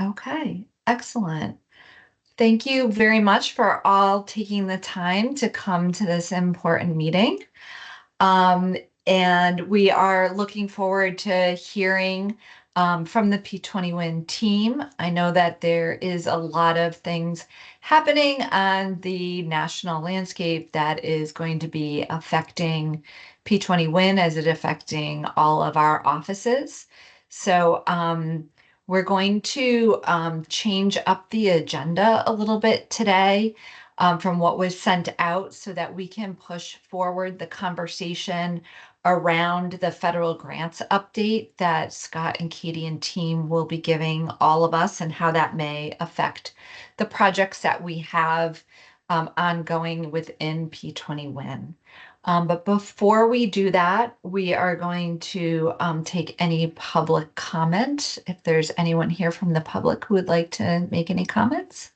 Okay, excellent. Thank you very much for all taking the time to come to this important meeting. Um, and we are looking forward to hearing from the P20 Win team. I know that there is a lot of things happening on the national landscape that is going to be affecting P20 Win as it affecting all of our offices. So we're going to change up the agenda a little bit today from what was sent out so that we can push forward the conversation around the federal grants update that Scott and Katie and team will be giving all of us and how that may affect the projects that we have ongoing within P20 Win. But before we do that, we are going to take any public comment. If there's anyone here from the public who would like to make any comments.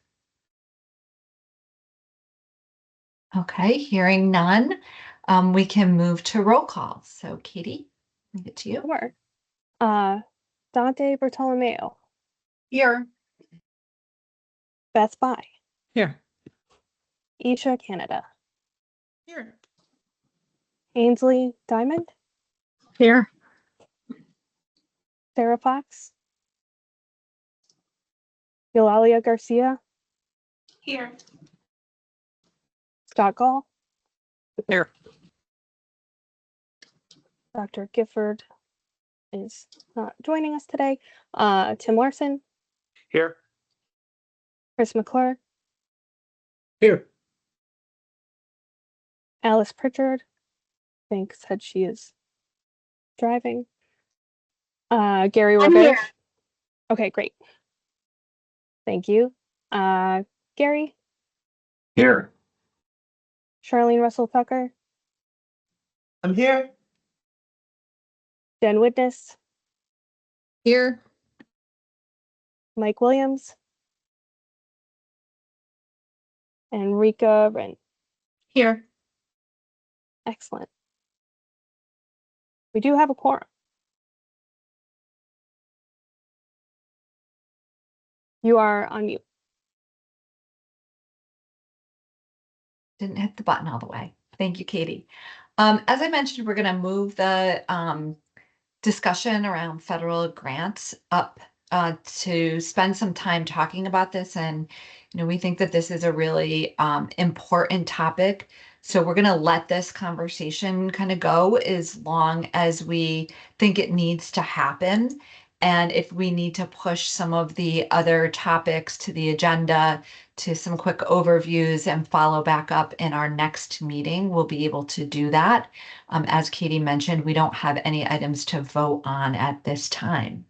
Okay, hearing none, we can move to roll call. So Katie, I'll get to you. Sure. Dante Bartolomeo. Here. Beth Bai. Here. Isha Canada. Here. Ainsley Diamond. Here. Sarah Fox. Eulalia Garcia. Here. Scott Gall. Here. Dr. Gifford is not joining us today. Tim Larson. Here. Chris McClure. Here. Alice Pritchard. I think said she is driving. Gary Rivera. Okay, great. Thank you. Gary. Here. Charlene Russell Tucker. I'm here. Jen Witness. Here. Mike Williams. And Rika Wren. Here. Excellent. We do have a quorum. You are on mute. Didn't hit the button all the way. Thank you, Katie. As I mentioned, we're going to move the discussion around federal grants up to spend some time talking about this. And, we think that this is a really important topic. So we're going to let this conversation kind of go as long as we think it needs to happen. And if we need to push some of the other topics to the agenda to some quick overviews and follow back up in our next meeting, we'll be able to do that. As Katie mentioned, we don't have any items to vote on at this time.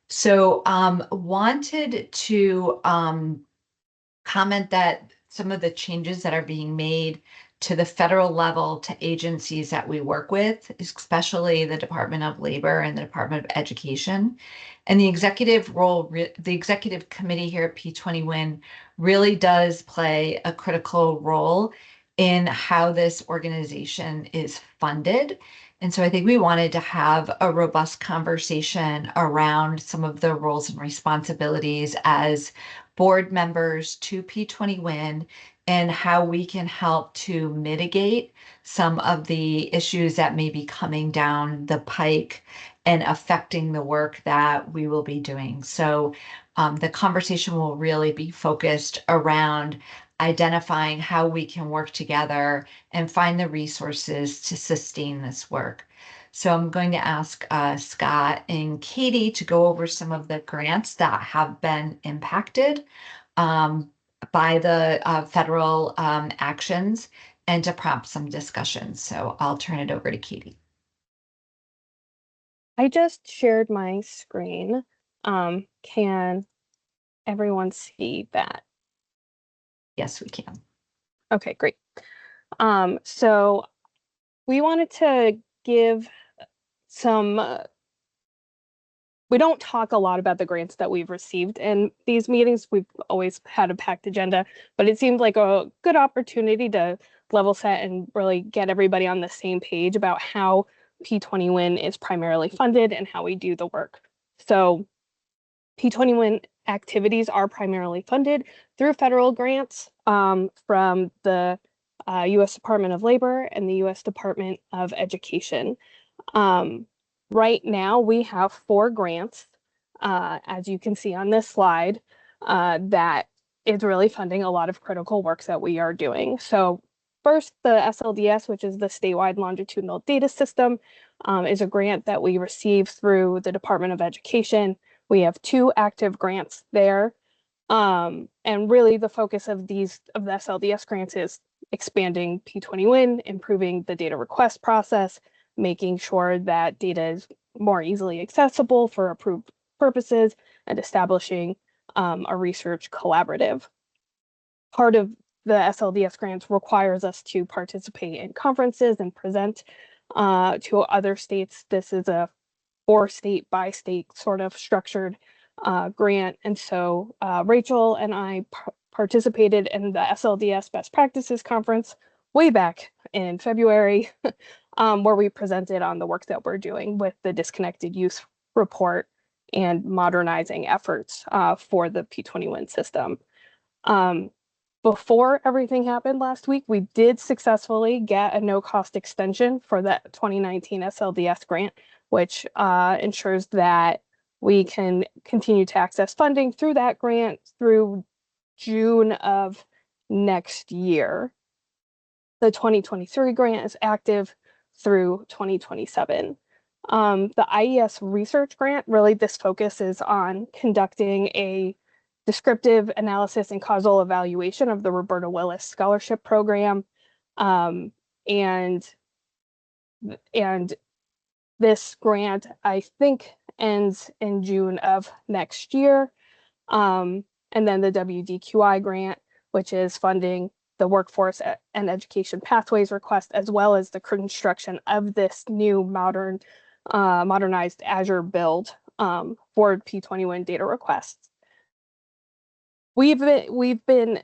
So wanted to comment that some of the changes that are being made to the federal level to agencies that we work with, especially the Department of Labor and the Department of Education. And the executive role, the executive committee here at P20 Win really does play a critical role in how this organization is funded. And so I think we wanted to have a robust conversation around some of the roles and responsibilities as board members to P20 Win and how we can help to mitigate some of the issues that may be coming down the pike and affecting the work that we will be doing. So the conversation will really be focused around identifying how we can work together and find the resources to sustain this work. So I'm going to ask Scott and Katie to go over some of the grants that have been impacted by the federal actions and to prompt some discussion. So I'll turn it over to Katie. I just shared my screen. Can everyone see that? Yes, we can. Okay, great. So we wanted to give some, we don't talk a lot about the grants that we've received in these meetings. We've always had a packed agenda, but it seemed like a good opportunity to level set and really get everybody on the same page about how P20 Win is primarily funded and how we do the work. So P20 Win activities are primarily funded through federal grants from the U.S. Department of Labor and the U.S. Department of Education. Right now, we have 4 grants, as you can see on this slide, that is really funding a lot of critical works that we are doing. So first, the SLDS, which is the statewide longitudinal data system, is a grant that we receive through the Department of Education. We have 2 active grants there. And really the focus of the SLDS grants is expanding P20 Win, improving the data request process, making sure that data is more easily accessible for approved purposes, and establishing a research collaborative. Part of the SLDS grants requires us to participate in conferences and present to other states. This is a 4-state by state sort of structured grant. And so Rachel and I participated in the SLDS Best Practices Conference way back in February, where we presented on the work that we're doing with the Disconnected Youth Report and modernizing efforts for the P20 Win system. Before everything happened last week, we did successfully get a no-cost extension for that 2019 SLDS grant, which ensures that we can continue to access funding through that grant through June of next year. The 2023 grant is active through 2027. The IES research grant, really this focus is on conducting a descriptive analysis and causal evaluation of the Roberta Willis Scholarship Program. And this grant, I think, ends in June of next year. And then the WDQI grant, which is funding the workforce and education pathways request, as well as the construction of this new modernized Azure build for P20 Win data requests. We've been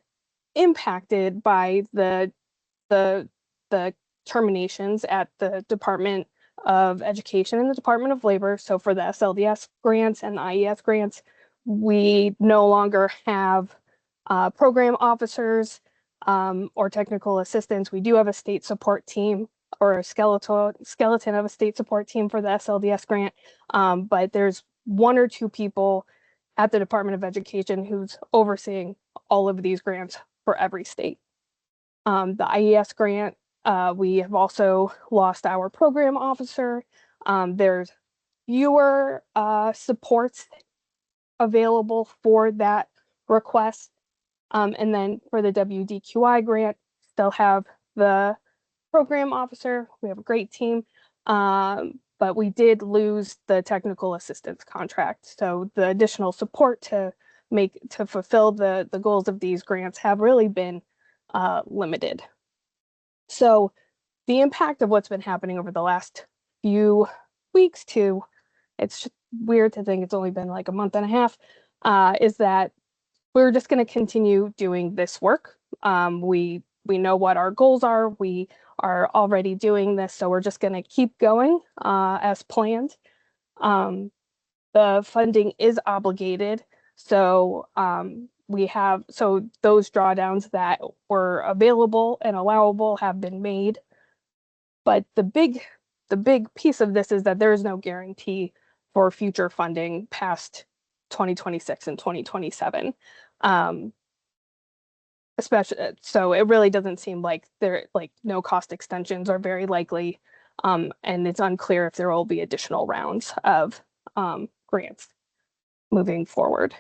impacted by the terminations at the Department of Education and the Department of Labor. So for the SLDS grants and the IES grants, we no longer have program officers or technical assistants. We do have a state support team, or a skeleton of a state support team for the SLDS grant, but there's 1 or 2 people at the Department of Education who's overseeing all of these grants for every state. The IES grant, we have also lost our program officer. There's fewer supports available for that request. And then for the WDQI grant, still have the program officer. We have a great team, but we did lose the technical assistance contract. So the additional support to fulfill the goals of these grants have really been limited. So the impact of what's been happening over the last few weeks it's just weird to think it's only been like a month and a half, is that we're just going to continue doing this work. We know what our goals are. We are already doing this, so we're just going to keep going as planned. The funding is obligated, so those drawdowns that were available and allowable have been made. But the big piece of this is that there is no guarantee for future funding past 2026 and 2027. Especially, so it really doesn't seem like no cost extensions are very likely, and it's unclear if there will be additional rounds of grants moving forward.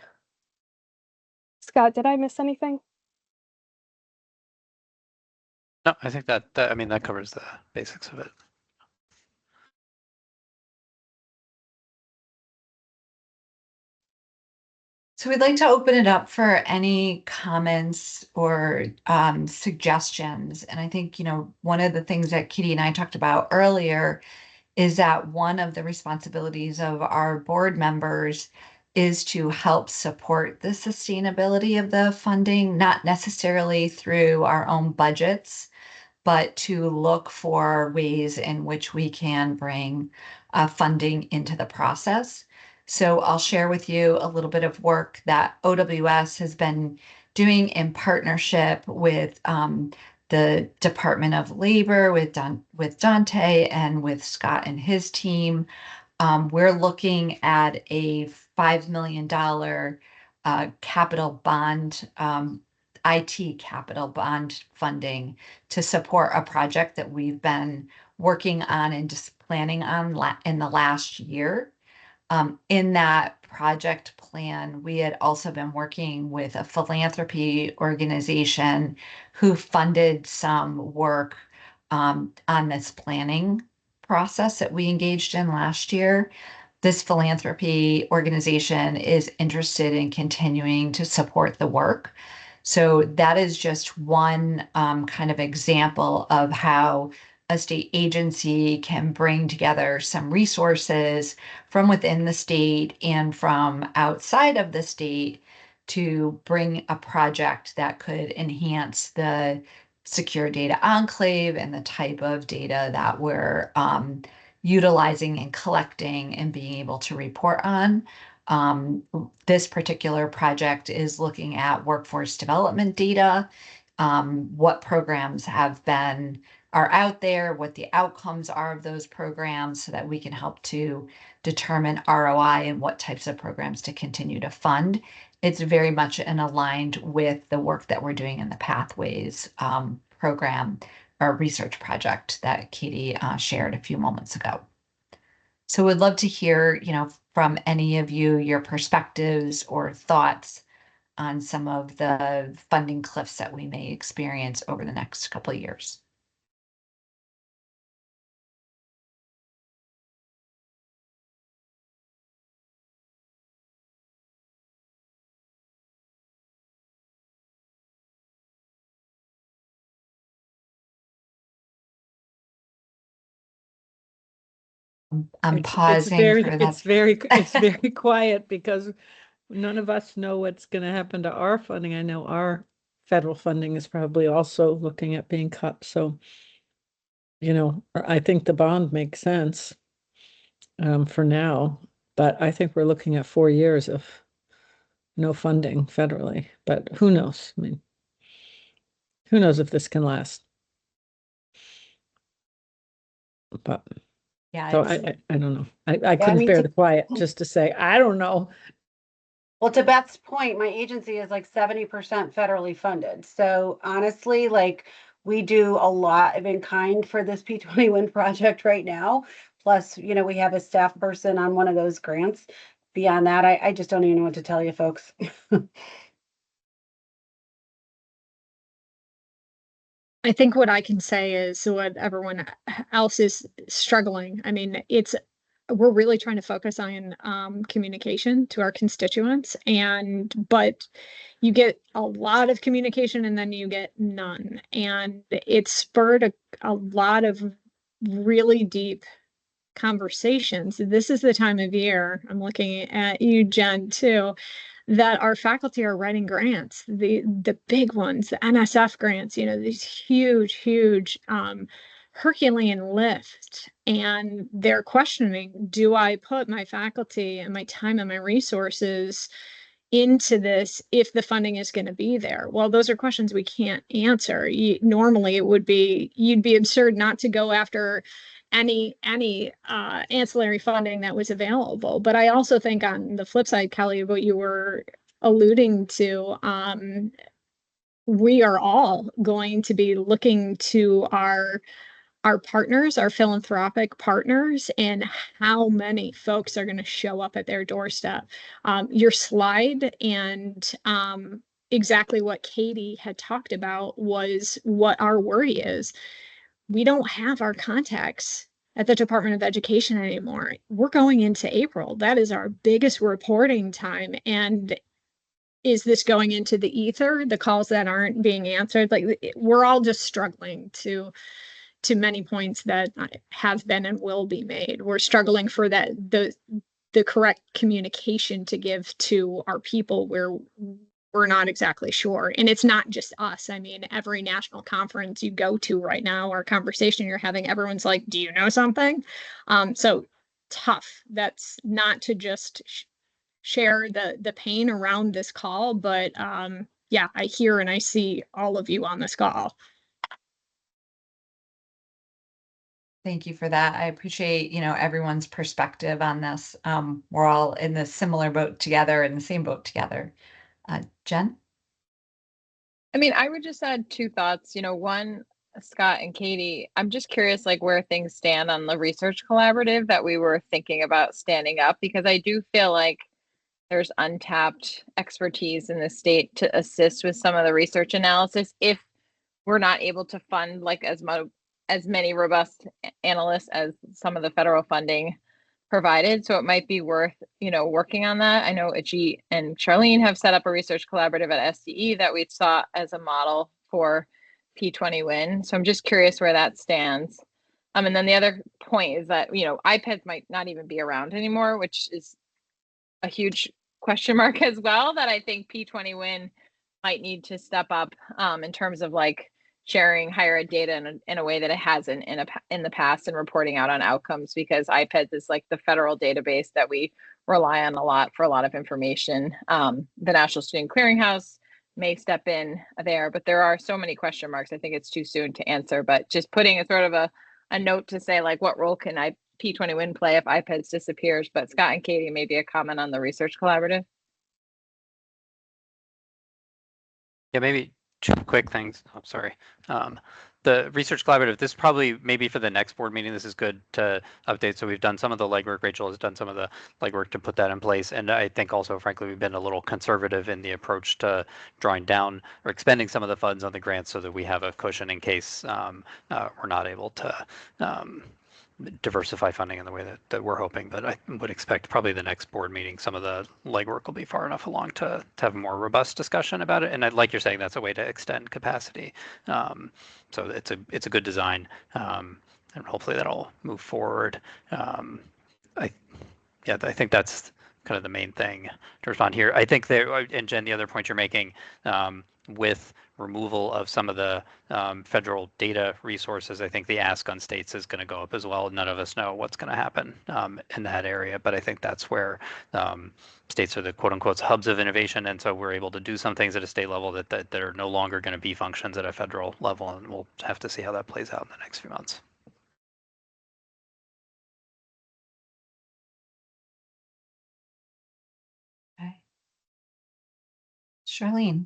Scott, did I miss anything? No, I think that covers the basics of it. So we'd like to open it up for any comments or suggestions. And I think, one of the things that Kitty and I talked about earlier is that one of the responsibilities of our board members is to help support the sustainability of the funding, not necessarily through our own budgets, but to look for ways in which we can bring funding into the process. So I'll share with you a little bit of work that OWS has been doing in partnership with the Department of Labor, with Dante and with Scott and his team. We're looking at a $5 million capital bond, IT capital bond funding to support a project that we've been working on and just planning on in the last year. In that project plan, we had also been working with a philanthropy organization who funded some work on this planning process that we engaged in last year. This philanthropy organization is interested in continuing to support the work. So that is just one kind of example of how a state agency can bring together some resources from within the state and from outside of the state to bring a project that could enhance the secure data enclave and the type of data that we're utilizing and collecting and being able to report on. This particular project is looking at workforce development data, what programs are out there, what the outcomes are of those programs, so that we can help to determine ROI and what types of programs to continue to fund. It's very much aligned with the work that we're doing in the Pathways program or research project that Katie shared a few moments ago. So we'd love to hear, from any of you, your perspectives or thoughts on some of the funding cliffs that we may experience over the next couple of years. I'm pausing for that. It's very quiet because none of us know what's going to happen to our funding. I know our federal funding is probably also looking at being cut. So, I think the bond makes sense for now, but I think we're looking at 4 years of no funding federally, but who knows? I mean, who knows if this can last? But Yeah, so I don't know. I couldn't mean, bear the quiet just to say, I don't know. Well, to Beth's point, my agency is like 70% federally funded. So honestly, like we do a lot of in kind for this P20 wind project right now. Plus, we have a staff person on one of those grants. Beyond that, I just don't even know what to tell you folks. I think what I can say is what everyone else is struggling. I mean, we're really trying to focus on communication to our constituents, but you get a lot of communication and then you get none, and it spurred a lot of really deep conversations. This is the time of year, I'm looking at you, Jen, too, that our faculty are writing grants, the big ones, the NSF grants, these huge Herculean lift, and they're questioning, do I put my faculty and my time and my resources into this if the funding is going to be there? Well, those are questions we can't answer. Normally you'd be absurd not to go after any ancillary funding that was available. But I also think on the flip side, Kelly, what you were alluding to, we are all going to be looking to our partners, our philanthropic partners, and how many folks are going to show up at their doorstep. Your slide and exactly what Katie had talked about was what our worry is. We don't have our contacts at the Department of Education anymore. We're going into April. That is our biggest reporting time. And is this going into the ether, the calls that aren't being answered? Like, we're all just struggling to many points that have been and will be made. We're struggling for the correct communication to give to our people where we're not exactly sure. And it's not just us. I mean, every national conference you go to right now or conversation you're having, everyone's like, do you know something? So tough. That's not to just share the pain around this call, but yeah, I hear and I see all of you on this call. Thank you for that. I appreciate, everyone's perspective on this. We're all in the similar boat together, in the same boat together. Jen? I mean, I would just add two thoughts. One, Scott and Katie, I'm just curious, like where things stand on the research collaborative that we were thinking about standing up, because I do feel like there's untapped expertise in the state to assist with some of the research analysis if we're not able to fund like as many robust analysts as some of the federal funding provided. So it might be worth, working on that. I know Ajit and Charlene have set up a research collaborative at SDE that we saw as a model for P20 Win. So I'm just curious where that stands. And then the other point is that, iPads might not even be around anymore, which is a huge question mark as well, that I think P20 Win might need to step up in terms of like sharing higher ed data in a way that it hasn't in the past, and reporting out on outcomes, because iPads is like the federal database that we rely on a lot for a lot of information. The National Student Clearinghouse may step in there, but there are so many question marks. I think it's too soon to answer, but just putting a sort of a note to say, like, what role can P20 Win play if iPads disappears? But Scott and Katie, maybe a comment on the research collaborative. Yeah, maybe two quick things. I'm sorry. The research collaborative, this probably maybe for the next board meeting, this is good to update. So we've done some of the legwork. Rachel has done some of the legwork to put that in place. And I think also, frankly, we've been a little conservative in the approach to drawing down or expending some of the funds on the grants so that we have a cushion in case we're not able to diversify funding in the way that we're hoping. But I would expect probably the next board meeting, some of the legwork will be far enough along to have a more robust discussion about it. And like you're saying, that's a way to extend capacity. So it's a good design, and hopefully that'll move forward. I think that's kind of the main thing to respond here. I think there, and Jen, the other point you're making, with removal of some of the federal data resources, I think the ask on states is going to go up as well. None of us know what's going to happen in that area, but I think that's where states are the quote unquote hubs of innovation, and so we're able to do some things at a state level that are no longer going to be functions at a federal level, and we'll have to see how that plays out in the next few months. Okay. Charlene?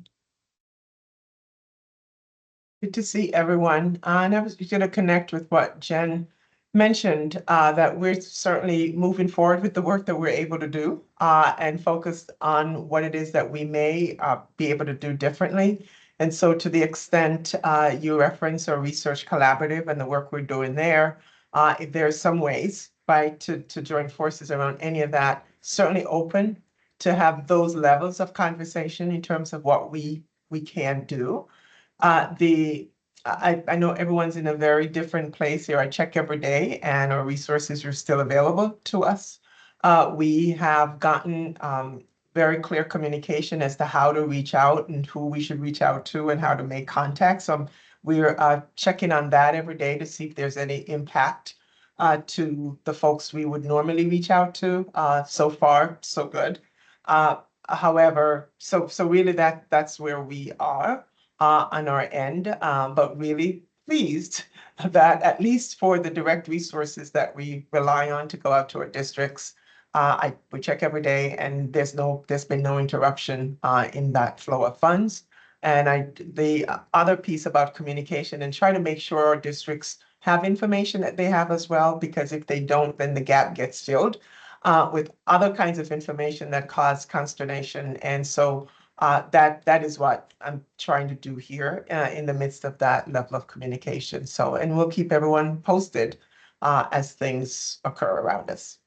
Good to see everyone. And I was going to connect with what Jen mentioned, that we're certainly moving forward with the work that we're able to do and focused on what it is that we may be able to do differently. And so to the extent you reference our research collaborative and the work we're doing there, if there are some ways, right, to join forces around any of that, certainly open to have those levels of conversation in terms of what we can do. I know everyone's in a very different place here. I check every day and our resources are still available to us. We have gotten very clear communication as to how to reach out and who we should reach out to and how to make contact. So we're checking on that every day to see if there's any impact to the folks we would normally reach out to. So far, so good. However, so really that's where we are on our end, but really pleased that at least for the direct resources that we rely on to go out to our districts, we check every day, and there's been no interruption in that flow of funds. And the other piece about communication, and try to make sure our districts have information that they have as well, because if they don't, then the gap gets filled with other kinds of information that cause consternation. And so that is what I'm trying to do here in the midst of that level of communication. So, and we'll keep everyone posted as things occur around us.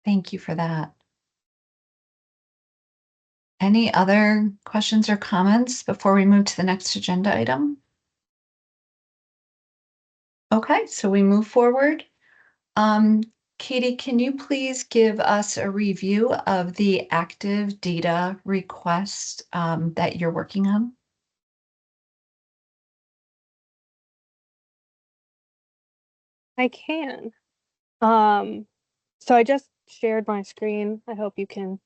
Thank you for that. Any other questions or comments before we move to the next agenda item? Okay, so we move forward. Katie, can you please give us a review of the active data request that you're working on? I can. So I just shared my screen. I hope you can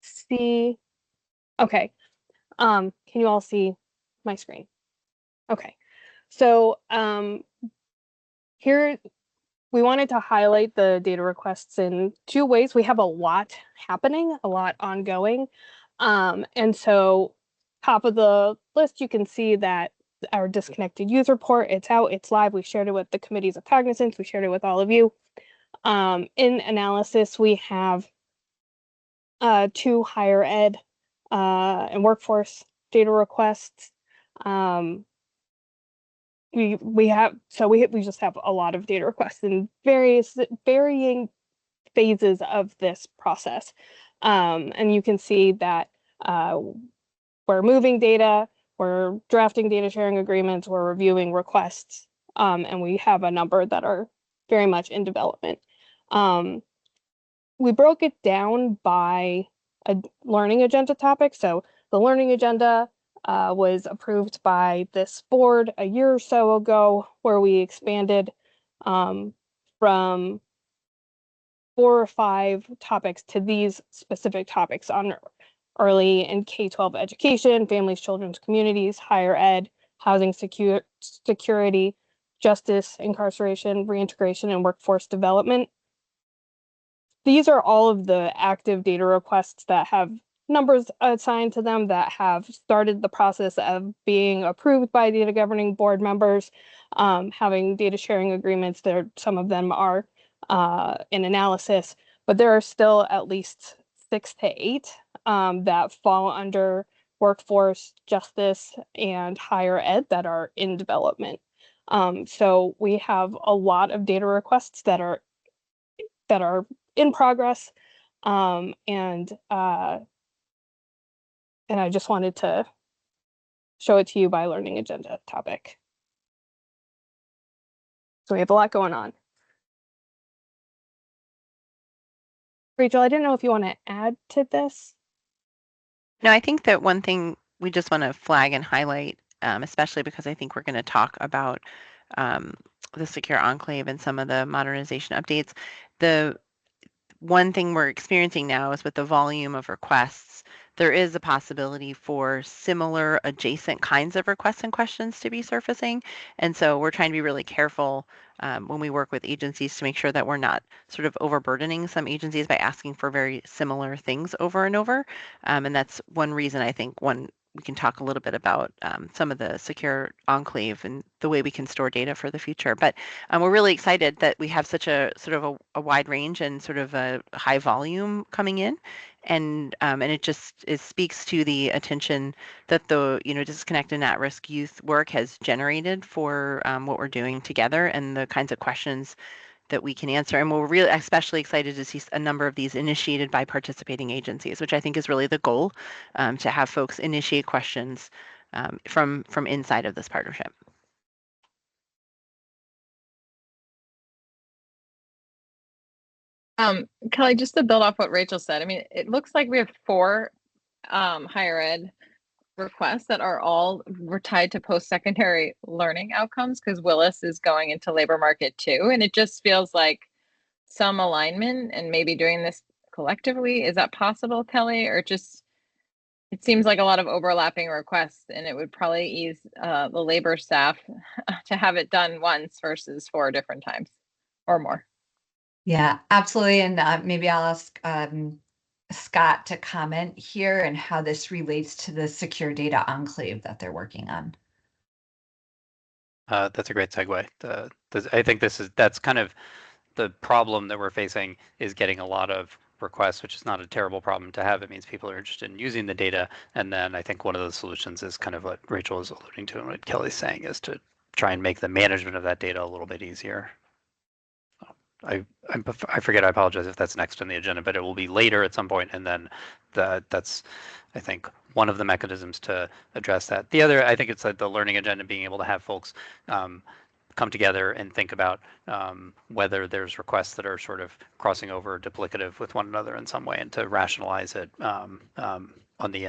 see. Okay. Can you all see my screen? Okay. So here we wanted to highlight the data requests in two ways. We have a lot happening, a lot ongoing. And so top of the list, you can see that our disconnected youth report, it's out, it's live. We shared it with the committees of cognizance. We shared it with all of you. In analysis, we have two higher ed and workforce data requests. We just have a lot of data requests in varying phases of this process. And you can see that we're moving data, we're drafting data sharing agreements, we're reviewing requests, and we have a number that are very much in development. We broke it down by a learning agenda topic. So the learning agenda was approved by this board a year or so ago, where we expanded from 4 or 5 topics to these specific topics on early and K-12 education, families, children's communities, higher ed, housing security, justice, incarceration, reintegration, and workforce development. These are all of the active data requests that have numbers assigned to them, that have started the process of being approved by data governing board members, having data sharing agreements. Some of them are in analysis, but there are still at least 6 to 8 that fall under workforce, justice, and higher ed that are in development. So we have a lot of data requests that are in progress, and I just wanted to show it to you by learning agenda topic. So we have a lot going on. Rachel, I didn't know if you want to add to this. No, I think that one thing we just want to flag and highlight, especially because I think we're going to talk about the secure enclave and some of the modernization updates. The one thing we're experiencing now is with the volume of requests, there is a possibility for similar adjacent kinds of requests and questions to be surfacing. And so we're trying to be really careful when we work with agencies to make sure that we're not sort of overburdening some agencies by asking for very similar things over and over. And that's one reason I think we can talk a little bit about some of the secure enclave and the way we can store data for the future. But we're really excited that we have such a sort of a wide range and sort of a high volume coming in. And it speaks to the attention that the disconnected and at-risk youth work has generated for what we're doing together and the kinds of questions that we can answer. And we're really especially excited to see a number of these initiated by participating agencies, which I think is really the goal, to have folks initiate questions from inside of this partnership. Kelly, just to build off what Rachel said, I mean, it looks like we have 4 higher ed requests that are all tied to post-secondary learning outcomes, because Willis is going into labor market too. And it just feels like some alignment and maybe doing this collectively. Is that possible, Kelly? Or just, it seems like a lot of overlapping requests, and it would probably ease the labor staff to have it done once versus 4 different times or more. Yeah, absolutely. And maybe I'll ask Scott to comment here and how this relates to the secure data enclave that they're working on. That's a great segue. I think that's kind of the problem that we're facing, is getting a lot of requests, which is not a terrible problem to have. It means people are interested in using the data. And then I think one of the solutions is kind of what Rachel is alluding to and what Kelly's saying, is to try and make the management of that data a little bit easier. I forget, I apologize if that's next on the agenda, but it will be later at some point, and then that's, I think, one of the mechanisms to address that. The other, I think it's like the learning agenda, being able to have folks come together and think about whether there's requests that are sort of crossing over or duplicative with one another in some way, and to rationalize it on the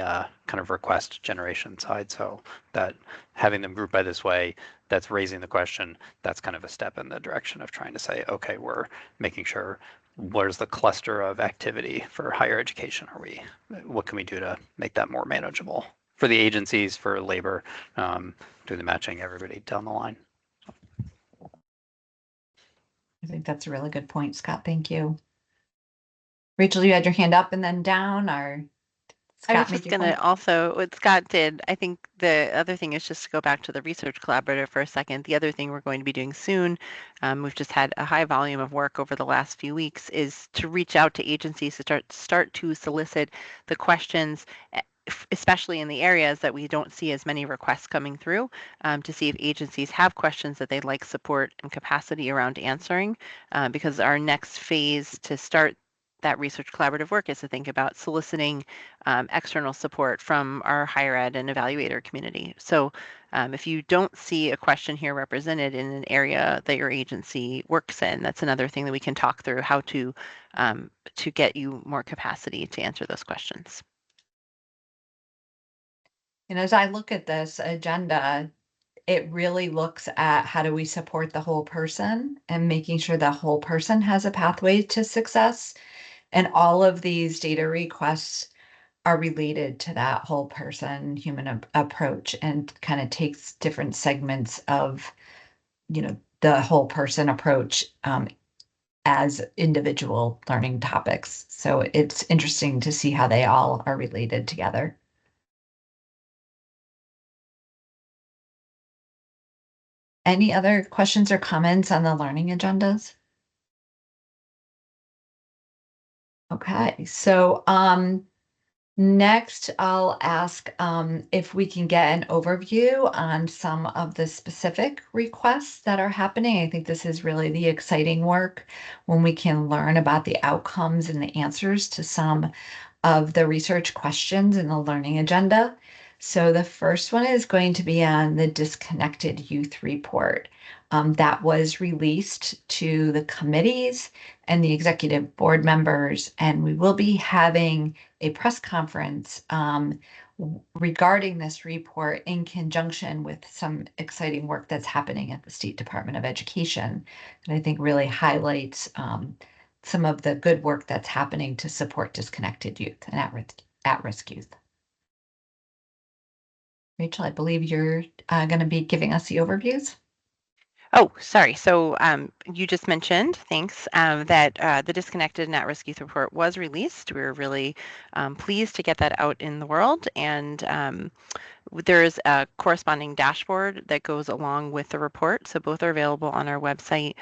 kind of request generation side, so that having them grouped by this way, that's raising the question, that's kind of a step in the direction of trying to say, okay, we're making sure where's the cluster of activity for higher education what can we do to make that more manageable for the agencies, for labor, do the matching, everybody down the line. I think that's a really good point, Scott. Thank you. Rachel, you had your hand up and then down, or I was Scott made just your going point? to also, what Scott did, I think the other thing is just to go back to the research collaborative for a second. The other thing we're going to be doing soon, we've just had a high volume of work over the last few weeks, is to reach out to agencies to start to solicit the questions, especially in the areas that we don't see as many requests coming through, to see if agencies have questions that they'd like support and capacity around answering, because our next phase to start that research collaborative work is to think about soliciting external support from our higher ed and evaluator community. So if you don't see a question here represented in an area that your agency works in, that's another thing that we can talk through, how to get you more capacity to answer those questions. And as I look at this agenda, it really looks at how do we support the whole person and making sure the whole person has a pathway to success. And all of these data requests are related to that whole person human approach, and kind of takes different segments of, the whole person approach as individual learning topics. So it's interesting to see how they all are related together. Any other questions or comments on the learning agendas? Okay, so next I'll ask if we can get an overview on some of the specific requests that are happening. I think this is really the exciting work when we can learn about the outcomes and the answers to some of the research questions in the learning agenda. So the first one is going to be on the disconnected youth report. That was released to the committees and the executive board members, and we will be having a press conference regarding this report in conjunction with some exciting work that's happening at the State Department of Education, and I think really highlights some of the good work that's happening to support disconnected youth and at-risk youth. Rachel, I believe you're going to be giving us the overviews. Oh, sorry. So you just mentioned, thanks, that the Disconnected and At-Risk Youth Report was released. We were really pleased to get that out in the world, and there's a corresponding dashboard that goes along with the report. So both are available on our website.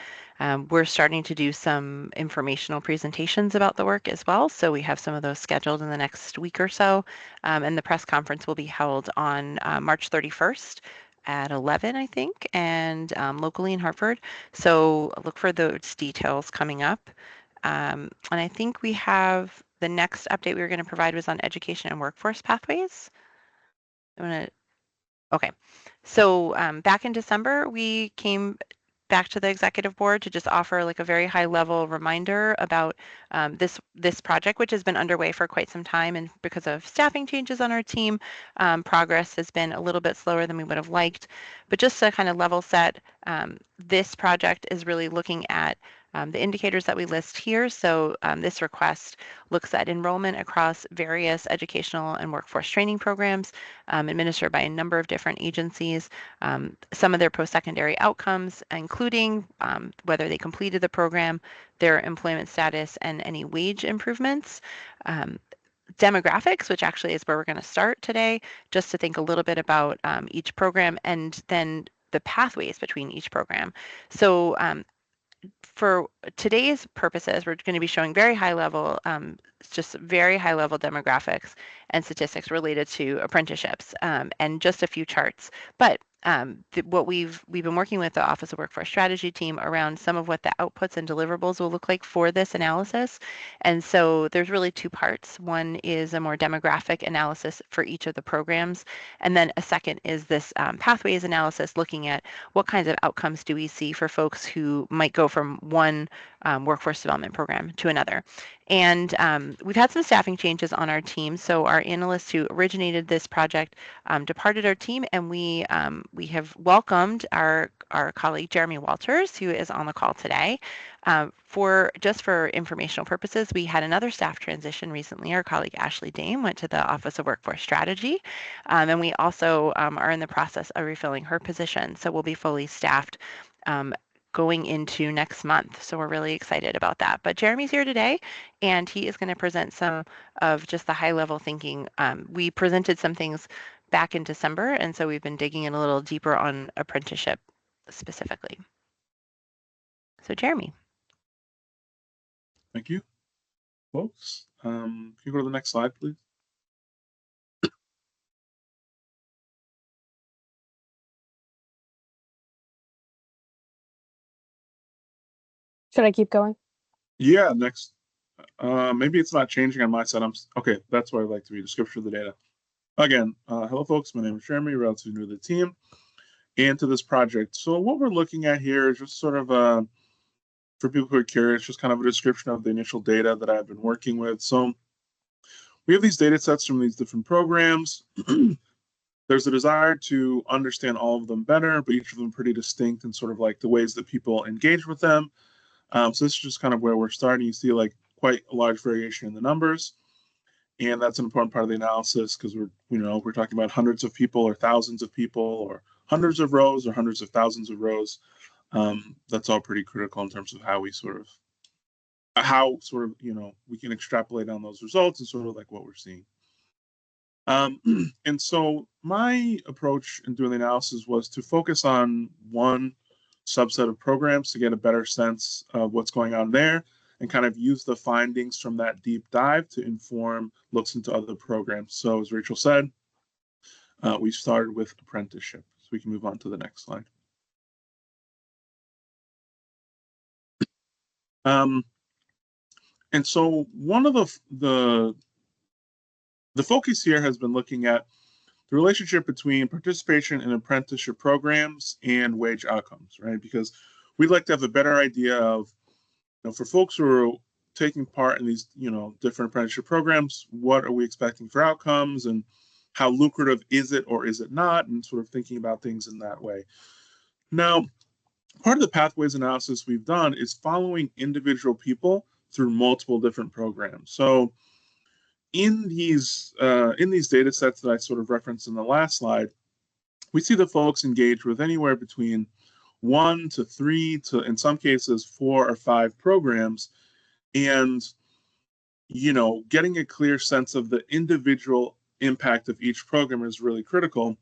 We're starting to do some informational presentations about the work as well. So we have some of those scheduled in the next week or so. And the press conference will be held on March 31st. At 11, I think, and locally in Hartford. So look for those details coming up. And I think we have the next update we were going to provide was on education and workforce pathways. Okay. So back in December, we came back to the executive board to just offer like a very high level reminder about this project, which has been underway for quite some time, and because of staffing changes on our team, progress has been a little bit slower than we would have liked. But just to kind of level set, this project is really looking at the indicators that we list here. So this request looks at enrollment across various educational and workforce training programs administered by a number of different agencies, some of their post-secondary outcomes, including whether they completed the program, their employment status, and any wage improvements. Demographics, which actually is where we're going to start today, just to think a little bit about each program, and then the pathways between each program. So for today's purposes, we're going to be showing very high level, just very high level demographics and statistics related to apprenticeships, and just a few charts. But what we've been working with the Office of Workforce Strategy team around some of what the outputs and deliverables will look like for this analysis. And so there's really two parts. One is a more demographic analysis for each of the programs. And then a second is this pathways analysis, looking at what kinds of outcomes do we see for folks who might go from one workforce development program to another. And we've had some staffing changes on our team. So our analyst who originated this project departed our team, and we have welcomed our colleague Jeremy Walters, who is on the call today. For informational purposes, we had another staff transition recently. Our colleague Ashley Dame went to the Office of Workforce Strategy, and we also are in the process of refilling her position. So we'll be fully staffed going into next month. So we're really excited about that. But Jeremy's here today, and he is going to present some of just the high level thinking. We presented some things back in December, and so we've been digging in a little deeper on apprenticeship specifically. So Jeremy. Thank you, folks. Can you go to the next slide, please? Should I keep going? Yeah, next. Maybe it's not changing on my side. Okay, that's what I'd like to read, description of the data. Again, hello folks, my name is Jeremy, relatively new to the team and to this project. So what we're looking at here is just sort of for people who are curious, just kind of a description of the initial data that I've been working with. So we have these data sets from these different programs. There's a desire to understand all of them better, but each of them pretty distinct in sort of like the ways that people engage with them. So this is just kind of where we're starting. You see like quite a large variation in the numbers. And that's an important part of the analysis because we're talking about hundreds of people or thousands of people or hundreds of rows or hundreds of thousands of rows. That's all pretty critical in terms of how we we can extrapolate on those results and sort of like what we're seeing. And so my approach in doing the analysis was to focus on one subset of programs to get a better sense of what's going on there and kind of use the findings from that deep dive to inform looks into other programs. So as Rachel said, we started with apprenticeship. So we can move on to the next slide. And so one of the focus here has been looking at the relationship between participation in apprenticeship programs and wage outcomes, right? Because we'd like to have a better idea of, for folks who are taking part in these, different apprenticeship programs, what are we expecting for outcomes and how lucrative is it or is it not? And sort of thinking about things in that way. Now, part of the pathways analysis we've done is following individual people through multiple different programs. So in these data sets that I sort of referenced in the last slide, we see the folks engaged with anywhere between 1 to 3 to, in some cases, 4 or 5 programs. And, getting a clear sense of the individual impact of each program is really critical.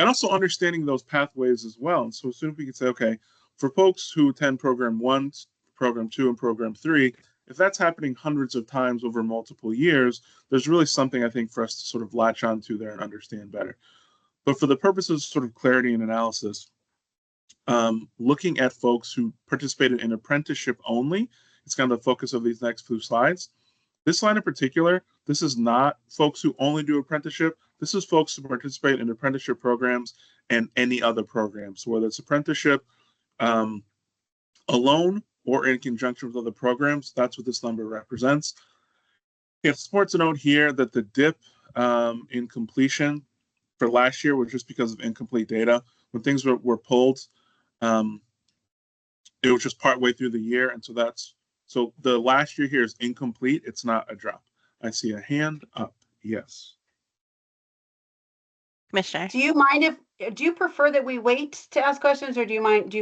And also understanding those pathways as well. And so soon as we can say, okay, for folks who attend program 1, program 2, and program 3, if that's happening hundreds of times over multiple years, there's really something I think for us to sort of latch onto there and understand better. But for the purposes of sort of clarity and analysis, looking at folks who participated in apprenticeship only, it's kind of the focus of these next few slides. This slide in particular, this is not folks who only do apprenticeship. This is folks who participate in apprenticeship programs and any other programs. So whether it's apprenticeship alone or in conjunction with other programs, that's what this number represents. It's important to note here that the dip in completion for last year was just because of incomplete data. When things were pulled, it was just partway through the year. And so the last year here is incomplete. It's not a drop. I see a hand up. Yes. Commissioner. Do you prefer that we wait to ask questions or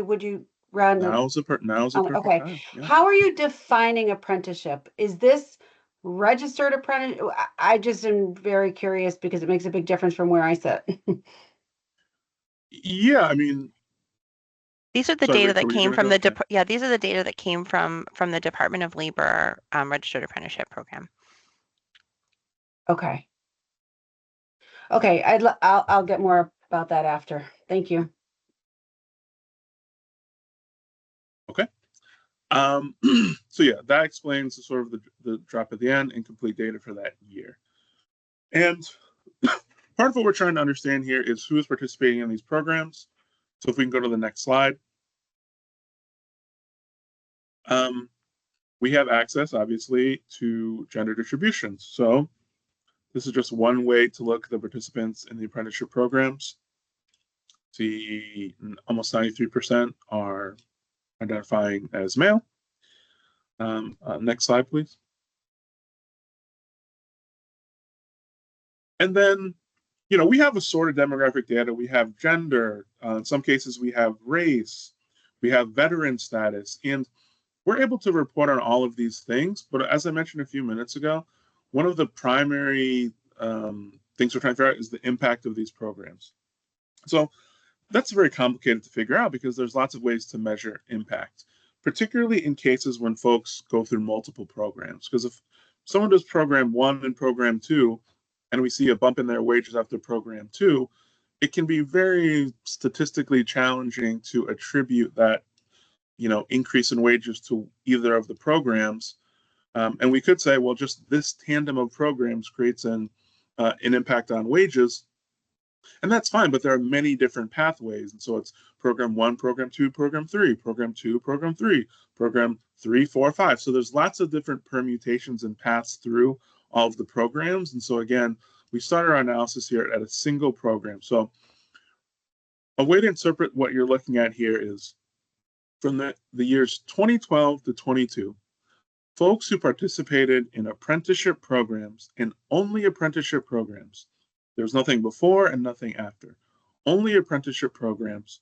would you rather? Now's a perfect okay. time. Yeah. How are you defining apprenticeship? Is this registered apprentice? I just am very curious because it makes a big difference from where I sit. Yeah, I mean, these are the data that came from these are the data that came from the Department of Labor registered apprenticeship program. Okay. Okay, I'll get more about that after. Thank you. Okay. So yeah, that explains the sort of the drop at the end and complete data for that year. And part of what we're trying to understand here is who is participating in these programs. So if we can go to the next slide. We have access, obviously, to gender distributions. So this is just one way to look at the participants in the apprenticeship programs. See, almost 93% are identifying as male. Next slide, please. And then, we have assorted demographic data. We have gender. In some cases, we have race. We have veteran status. And we're able to report on all of these things. But as I mentioned a few minutes ago, one of the primary things we're trying to figure out is the impact of these programs. So that's very complicated to figure out because there's lots of ways to measure impact, particularly in cases when folks go through multiple programs. Because if someone does program 1 and program 2, and we see a bump in their wages after program 2, it can be very statistically challenging to attribute that increase in wages to either of the programs. And we could say, well, just this tandem of programs creates an impact on wages. And that's fine, but there are many different pathways. And so it's program 1, program 2, program 3, program 2, program 3, program 3, 4, 5. So there's lots of different permutations and paths through all of the programs. And so again, we start our analysis here at a single program. So a way to interpret what you're looking at here is from the years 2012 to 22, folks who participated in apprenticeship programs and only apprenticeship programs, there's nothing before and nothing after, only apprenticeship programs,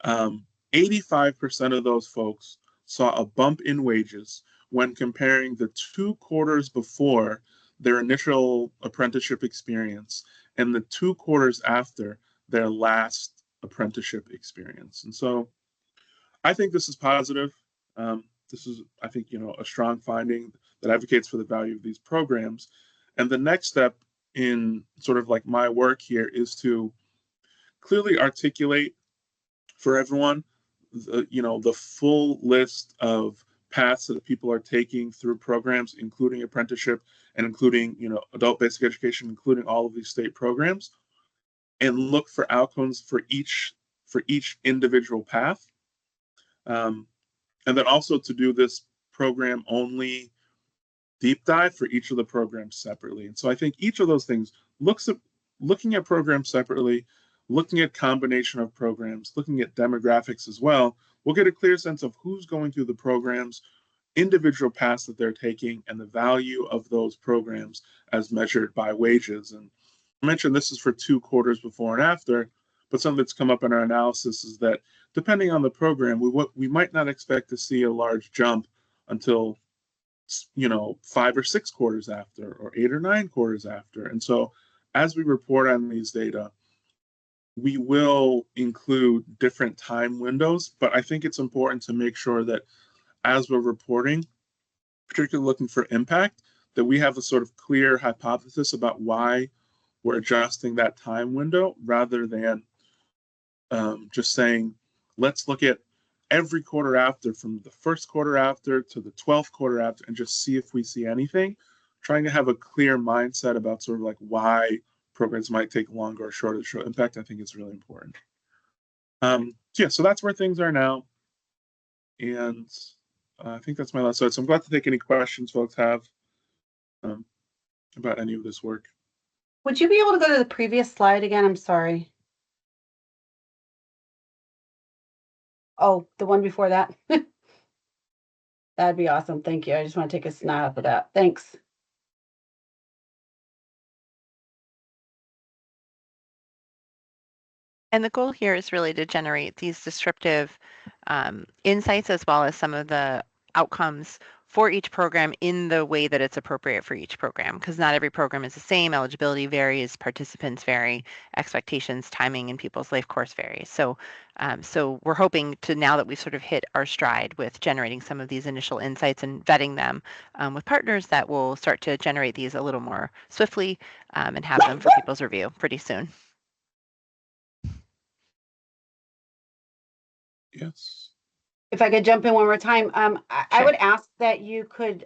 85% of those folks saw a bump in wages when comparing the 2 quarters before their initial apprenticeship experience and the 2 quarters after their last apprenticeship experience. And so I think this is positive. This is, I think, a strong finding that advocates for the value of these programs. And the next step in sort of like my work here is to clearly articulate for everyone, the full list of paths that people are taking through programs, including apprenticeship and including, adult basic education, including all of these state programs, and look for outcomes for each individual path. And then also to do this program only deep dive for each of the programs separately. And so I think each of those things looking at programs separately, looking at combination of programs, looking at demographics as well, we'll get a clear sense of who's going through the programs, individual paths that they're taking, and the value of those programs as measured by wages. And I mentioned this is for 2 quarters before and after, but something that's come up in our analysis is that depending on the program, we might not expect to see a large jump until 5 or 6 quarters after, or 8 or 9 quarters after. And so as we report on these data, we will include different time windows, but I think it's important to make sure that as we're reporting, particularly looking for impact, that we have a sort of clear hypothesis about why we're adjusting that time window rather than just saying, let's look at every quarter after, from the first quarter after to the 12th quarter after, and just see if we see anything. Trying to have a clear mindset about sort of like why programs might take longer or shorter to show impact, I think is really important. So that's where things are now. And I think that's my last slide. So I'm glad to take any questions folks have about any of this work. Would you be able to go to the previous slide again? I'm sorry. Oh, the one before that. That'd be awesome. Thank you. I just want to take a snap of that. Thanks. And the goal here is really to generate these descriptive insights as well as some of the outcomes for each program in the way that it's appropriate for each program, because not every program is the same. Eligibility varies, participants vary, expectations, timing, and people's life course varies. So we're hoping to, now that we've sort of hit our stride with generating some of these initial insights and vetting them with partners, that will start to generate these a little more swiftly and have them for people's review pretty soon. Yes. If I could jump in one more time, I Sure. would ask that you could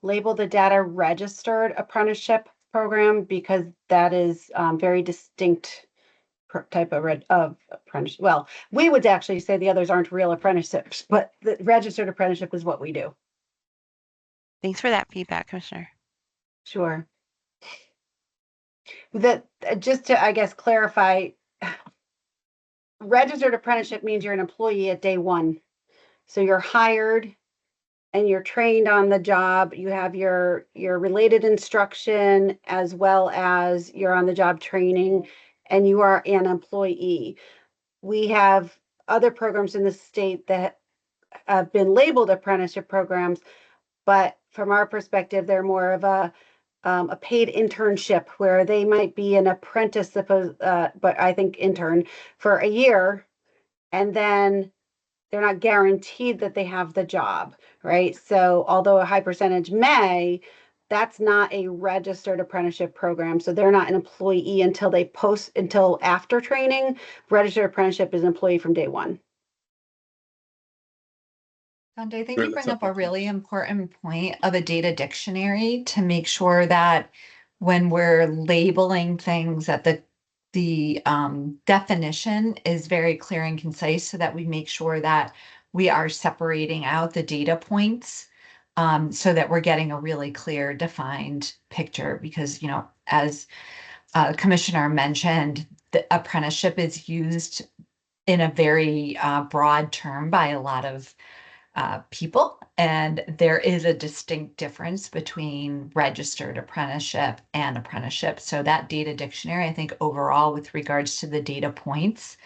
label the data registered apprenticeship program, because that is very distinct type of apprenticeship. Well, we would actually say the others aren't real apprenticeships, but the registered apprenticeship is what we do. Thanks for that feedback, Commissioner. Sure. That just to, I guess, clarify, registered apprenticeship means you're an employee at day one. So you're hired and you're trained on the job. You have your related instruction as well as your on the job training, and you are an employee. We have other programs in the state that have been labeled apprenticeship programs, but from our perspective, they're more of a paid internship where they might be an apprentice, but I think intern for a year, and then they're not guaranteed that they have the job, right? So although a high percentage may, that's not a registered apprenticeship program. So they're not an employee until after training. Registered apprenticeship is employee from day one. Sanjay, I think Sure, you that's bring up a helpful. really important point of a data dictionary to make sure that when we're labeling things that the definition is very clear and concise, so that we make sure that we are separating out the data points, so that we're getting a really clear, defined picture. Because, as Commissioner mentioned, the apprenticeship is used in a very broad term by a lot of people. And there is a distinct difference between registered apprenticeship and apprenticeship. So that data dictionary, I think overall, with regards to the data points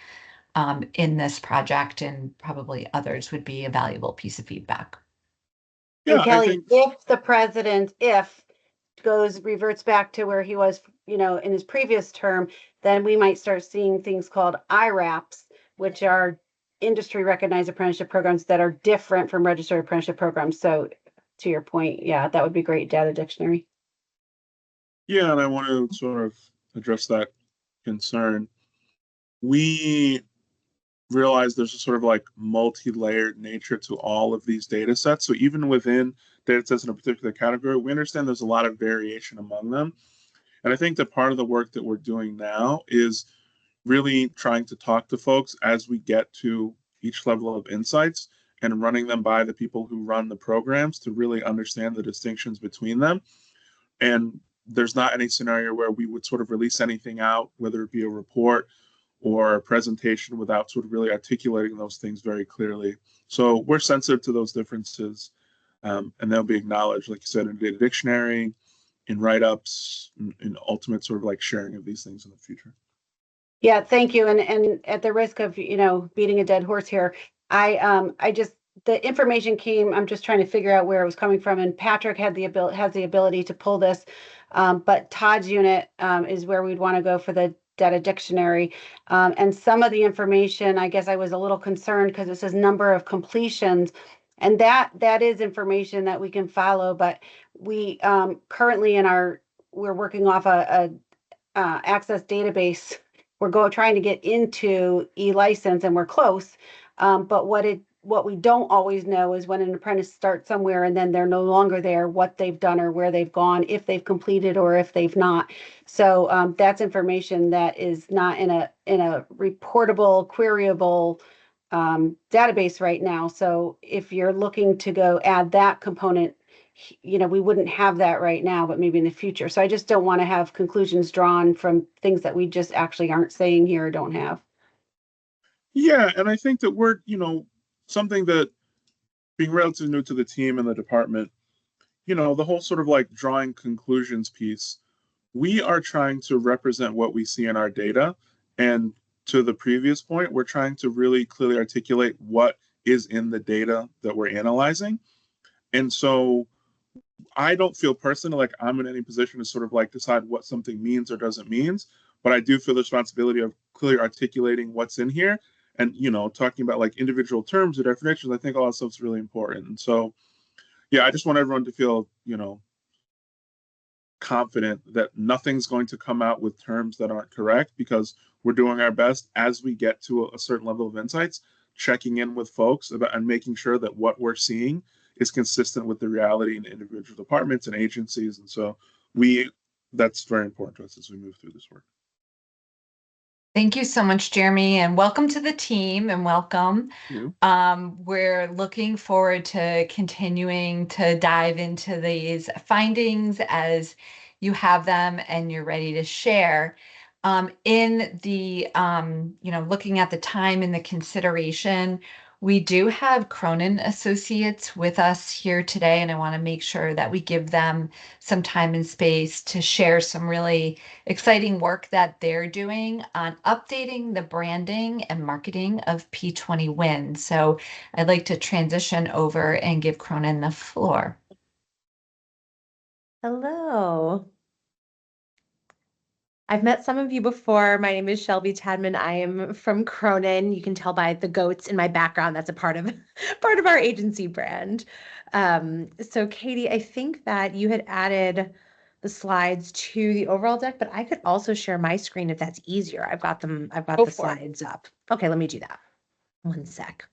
in this project and probably others, would be a valuable piece of feedback. And Yeah, I Kelly, think if the president, reverts back to where he was, in his previous term, then we might start seeing things called IRAPs, which are industry recognized apprenticeship programs that are different from registered apprenticeship programs. So to your point, yeah, that would be great data dictionary. yeah, and I want to sort of address that concern. We realize there's a sort of like multi-layered nature to all of these data sets. So even within data sets in a particular category, we understand there's a lot of variation among them. And I think that part of the work that we're doing now is really trying to talk to folks as we get to each level of insights and running them by the people who run the programs to really understand the distinctions between them. And there's not any scenario where we would sort of release anything out, whether it be a report or a presentation, without sort of really articulating those things very clearly. So we're sensitive to those differences, and they'll be acknowledged, like you said, in data dictionary, in write-ups, in ultimate sort of like sharing of these things in the future. Yeah, thank you. And at the risk of, beating a dead horse here, I just, the information came, I'm just trying to figure out where it was coming from. And Patrick has the ability to pull this. But Todd's unit is where we'd want to go for the data dictionary. And some of the information, I guess I was a little concerned because it says number of completions. And that is information that we can follow, but we currently we're working off a access database. We're trying to get into e-license, and we're close. But what we don't always know is when an apprentice starts somewhere and then they're no longer there, what they've done or where they've gone, if they've completed or if they've not. So that's information that is not in a reportable, queryable database right now. So if you're looking to go add that component, we wouldn't have that right now, but maybe in the future. So I just don't want to have conclusions drawn from things that we just actually aren't saying here or don't have. Yeah, and I think that we're, something that, being relatively new to the team and the department, the whole sort of like drawing conclusions piece, we are trying to represent what we see in our data. And to the previous point, we're trying to really clearly articulate what is in the data that we're analyzing. And so I don't feel personally like I'm in any position to sort of like decide what something means or doesn't means, but I do feel the responsibility of clearly articulating what's in here and, talking about like individual terms or definitions. I think all that stuff's really important. And so, yeah, I just want everyone to feel, confident that nothing's going to come out with terms that aren't correct, because we're doing our best as we get to a certain level of insights checking in with folks about and making sure that what we're seeing is consistent with the reality in individual departments and agencies. And so that's very important to us as we move through this work. Thank you so much, Jeremy, and welcome to the team and welcome. You. We're looking forward to continuing to dive into these findings as you have them and you're ready to share. In the, looking at the time and the consideration, we do have Cronin Associates with us here today, and I want to make sure that we give them some time and space to share some really exciting work that they're doing on updating the branding and marketing of P20 Win. So I'd like to transition over and give Cronin the floor. Hello. I've met some of you before. My name is Shelby Tadman. I am from Cronin. You can tell by the goats in my background. That's a part of our agency brand. So Katie, I think that you had added the slides to the overall deck, but I could also share my screen if that's easier. I've got Go the for it. slides up. Okay, let me do that. One sec.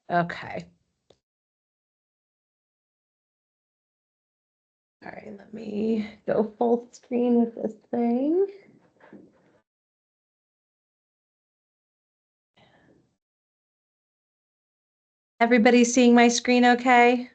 Okay. All right, let me go full screen with this thing. Everybody seeing my screen okay?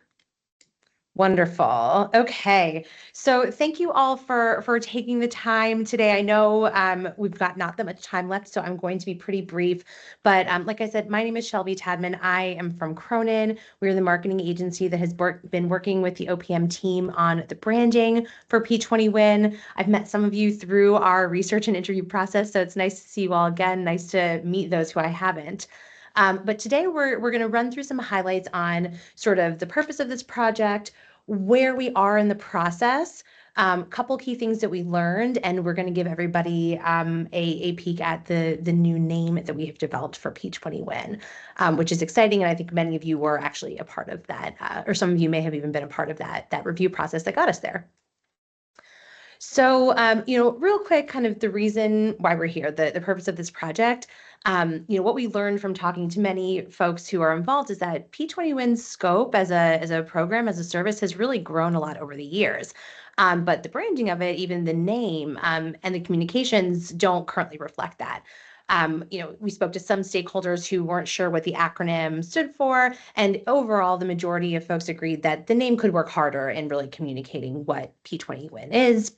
Wonderful. Okay. So thank you all for taking the time today. I know we've got not that much time left, so I'm going to be pretty brief. But like I said, my name is Shelby Tadman. I am from Cronin. We're the marketing agency that has been working with the OPM team on the branding for P20 Win. I've met some of you through our research and interview process, so it's nice to see you all again. Nice to meet those who I haven't. But today we're going to run through some highlights on sort of the purpose of this project, where we are in the process, couple key things that we learned, and we're going to give everybody a peek at the new name that we have developed for P20 Win, which is exciting. And I think many of you were actually a part of that, or some of you may have even been a part of that review process that got us there. So, real quick, kind of the reason why we're here, the purpose of this project, what we learned from talking to many folks who are involved is that P20 Win's scope as a program, as a service, has really grown a lot over the years. But the branding of it, even the name and the communications don't currently reflect that. We spoke to some stakeholders who weren't sure what the acronym stood for, and overall, the majority of folks agreed that the name could work harder in really communicating what P20 Win is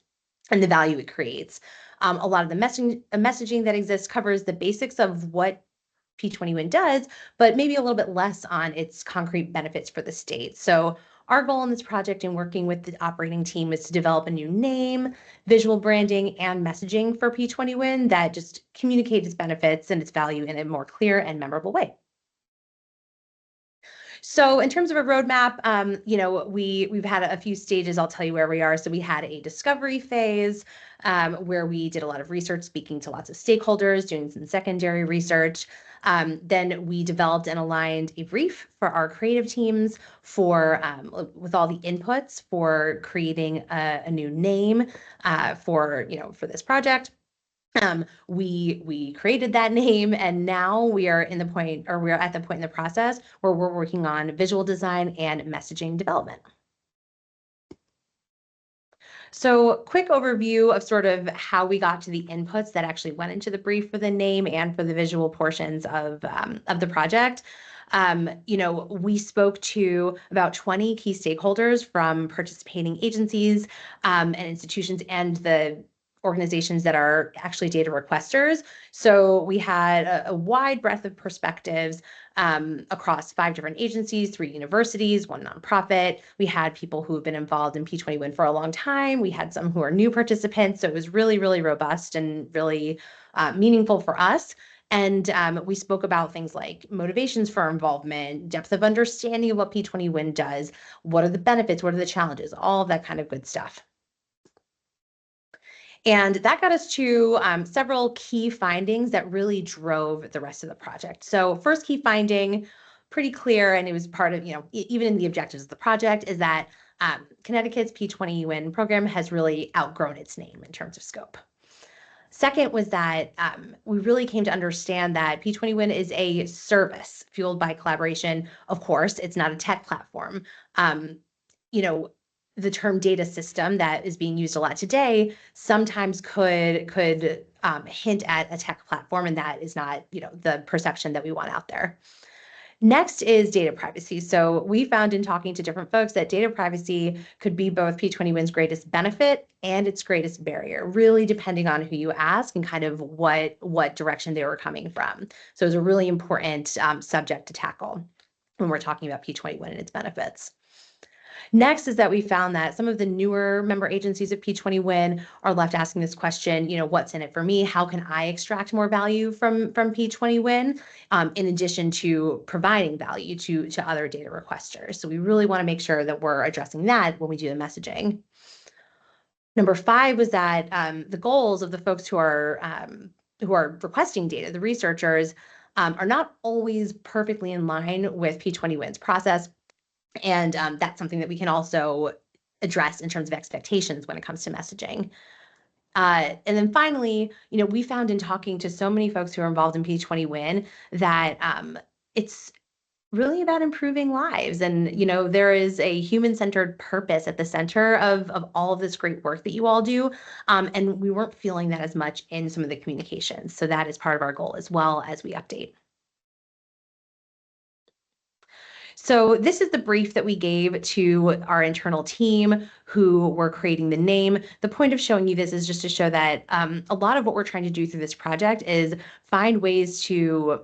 and the value it creates. A lot of the messaging that exists covers the basics of what P20 Win does, but maybe a little bit less on its concrete benefits for the state. So our goal in this project and working with the operating team is to develop a new name, visual branding, and messaging for P20 Win that just communicates its benefits and its value in a more clear and memorable way. So in terms of a roadmap, we've had a few stages. I'll tell you where we are. So we had a discovery phase where we did a lot of research, speaking to lots of stakeholders, doing some secondary research. Then we developed and aligned a brief for our creative teams with all the inputs for creating a new name for this project. We created that name, and now we are at the point in the process where we're working on visual design and messaging development. So quick overview of sort of how we got to the inputs that actually went into the brief for the name and for the visual portions of the project. We spoke to about 20 key stakeholders from participating agencies and institutions and the organizations that are actually data requesters. So we had a wide breadth of perspectives across 5 different agencies, 3 universities, 1 nonprofit. We had people who have been involved in P20 Win for a long time. We had some who are new participants. So it was really, really robust and really meaningful for us. And we spoke about things like motivations for involvement, depth of understanding of what P20 Win does, what are the benefits, what are the challenges, all of that kind of good stuff. And that got us to several key findings that really drove the rest of the project. So first key finding, pretty clear, and it was part of, even in the objectives of the project, is that Connecticut's P20 WIN program has really outgrown its name in terms of scope. Second was that we really came to understand that P20 WIN is a service fueled by collaboration. Of course, it's not a tech platform. You know, the term data system that is being used a lot today sometimes could hint at a tech platform, and that is not, the perception that we want out there. Next is data privacy. So we found in talking to different folks that data privacy could be both P20 WIN's greatest benefit and its greatest barrier, really depending on who you ask and kind of what direction they were coming from. So it's a really important subject to tackle when we're talking about P20 WIN and its benefits. Next is that we found that some of the newer member agencies of P20 WIN are left asking this question, what's in it for me? How can I extract more value from P20 WIN, in addition to providing value to other data requesters? So we really want to make sure that we're addressing that when we do the messaging. Number 5 was that the goals of the folks who are requesting data, the researchers, are not always perfectly in line with P20 WIN's process. And that's something that we can also address in terms of expectations when it comes to messaging. And then finally, we found in talking to so many folks who are involved in P20 WIN that it's really about improving lives. And, there is a human-centered purpose at the center of all of this great work that you all do. And we weren't feeling that as much in some of the communications. So that is part of our goal as well as we update. So this is the brief that we gave to our internal team who were creating the name. The point of showing you this is just to show that a lot of what we're trying to do through this project is find ways to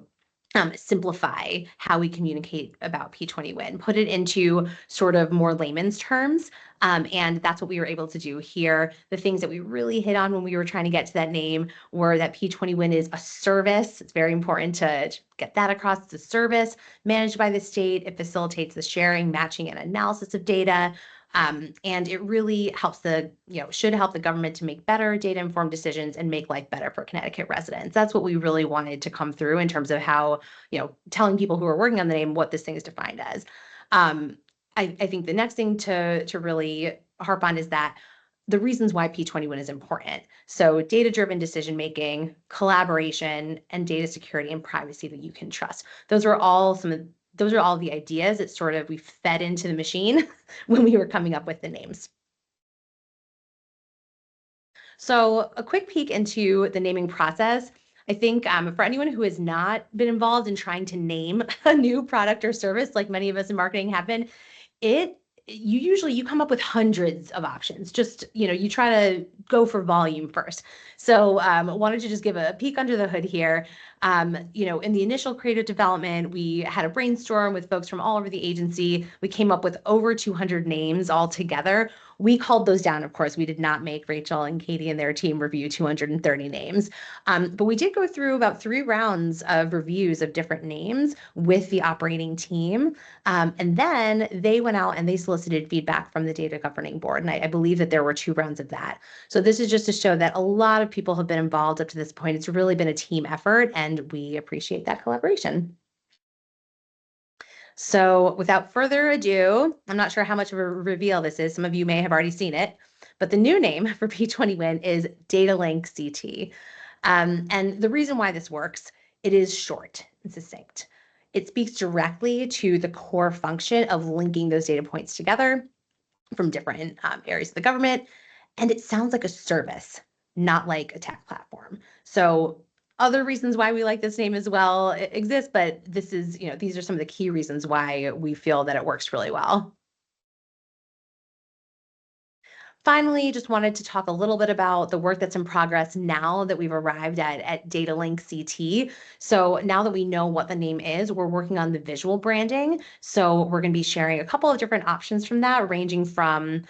simplify how we communicate about P20 WIN, put it into sort of more layman's terms. And that's what we were able to do here. The things that we really hit on when we were trying to get to that name were that P20 WIN is a service. It's very important to get that across. It's a service managed by the state. It facilitates the sharing, matching, and analysis of data. And it really helps should help the government to make better data-informed decisions and make life better for Connecticut residents. That's what we really wanted to come through in terms of how, telling people who are working on the name what this thing is defined as. I think the next thing to really harp on is that the reasons why P20 WIN is important. So data-driven decision-making, collaboration, and data security and privacy that you can trust. Those are all the ideas that sort of we fed into the machine when we were coming up with the names. So a quick peek into the naming process. I think for anyone who has not been involved in trying to name a new product or service, like many of us in marketing have been, you come up with hundreds of options. Just, you try to go for volume first. So wanted to just give a peek under the hood here. In the initial creative development, we had a brainstorm with folks from all over the agency. We came up with over 200 names all together. We called those down, of course. We did not make Rachel and Katie and their team review 230 names. But we did go through about 3 rounds of reviews of different names with the operating team. And then they went out and they solicited feedback from the data governing board. And I believe that there were 2 rounds of that. So this is just to show that a lot of people have been involved up to this point. It's really been a team effort, and we appreciate that collaboration. So without further ado, I'm not sure how much of a reveal this is. Some of you may have already seen it, but the new name for P20 WIN is Data Link CT. And the reason why this works, it is short and succinct. It speaks directly to the core function of linking those data points together from different areas of the government. And it sounds like a service, not like a tech platform. So other reasons why we like this name as well exist, but this is, these are some of the key reasons why we feel that it works really well. Finally, just wanted to talk a little bit about the work that's in progress now that we've arrived at Data Link CT. So now that we know what the name is, we're working on the visual branding. So we're going to be sharing a couple of different options from that, ranging from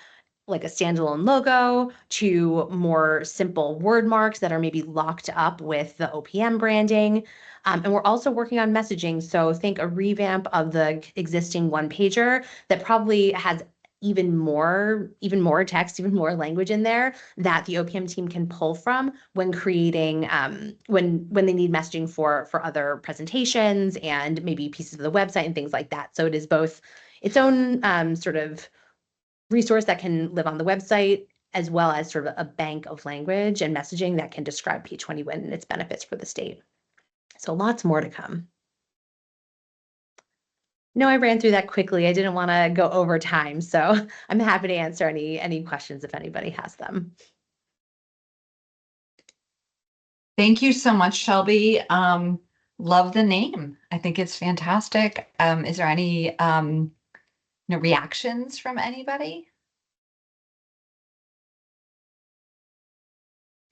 like a standalone logo to more simple word marks that are maybe locked up with the OPM branding. And we're also working on messaging. So think a revamp of the existing one pager that probably has even more text, even more language in there that the OPM team can pull from when creating, when they need messaging for other presentations and maybe pieces of the website and things like that. So it is both its own sort of resource that can live on the website, as well as sort of a bank of language and messaging that can describe P20 Win and its benefits for the state. So lots more to come. No, I ran through that quickly. I didn't want to go over time, so I'm happy to answer any questions if anybody has them. Thank you so much, Shelby. Love the name. I think it's fantastic. Is there any reactions from anybody?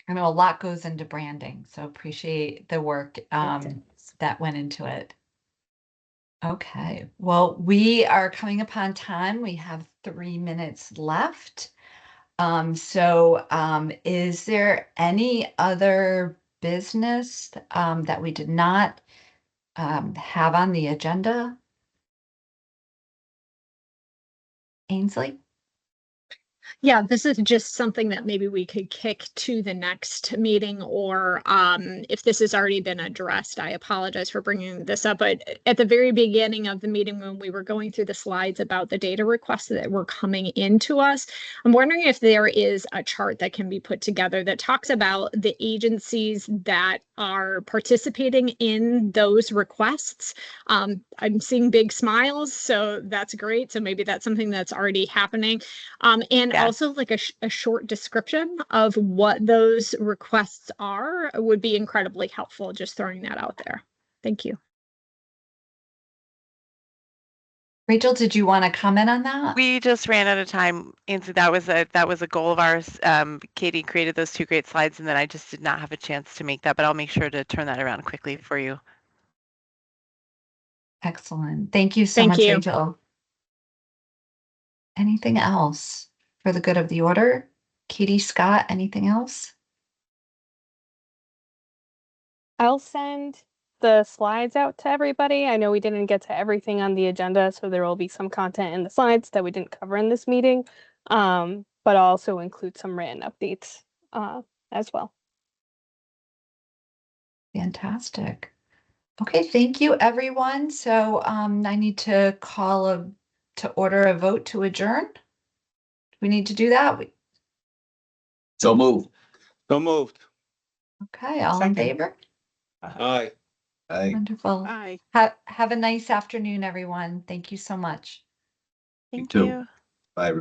I know a lot goes into branding, so appreciate the work that went into it. Okay, well, we are coming upon time. We have 3 minutes left. Is there any other business that we did not have on the agenda? Ainsley? Yeah, this is just something that maybe we could kick to the next meeting, or if this has already been addressed, I apologize for bringing this up. But at the very beginning of the meeting, when we were going through the slides about the data requests that were coming into us, I'm wondering if there is a chart that can be put together that talks about the agencies that are participating in those requests. I'm seeing big smiles, so that's great. So maybe that's something that's already happening. And also like a short description of what those requests are would be incredibly helpful. Just throwing that out there. Thank you. Rachel, did you want to comment on that? We just ran out of time, and so that was a goal of ours. Katie created those 2 great slides, and then I just did not have a chance to make that, but I'll make sure to turn that around quickly for you. Excellent. Thank you so much, Rachel. Anything else for the good of the order? Katie, Scott, anything else? I'll send the slides out to everybody. I know we didn't get to everything on the agenda, so there will be some content in the slides that we didn't cover in this meeting, but I'll also include some written updates as well. Fantastic. Okay, thank you, everyone. So I need to to order a vote to adjourn. We need to do that. So moved. So moved. Okay, all in Second. favor? Aye. Aye. Wonderful. Bye. Have a nice afternoon, everyone. Thank you so much. Thank too. you. Bye, everybody.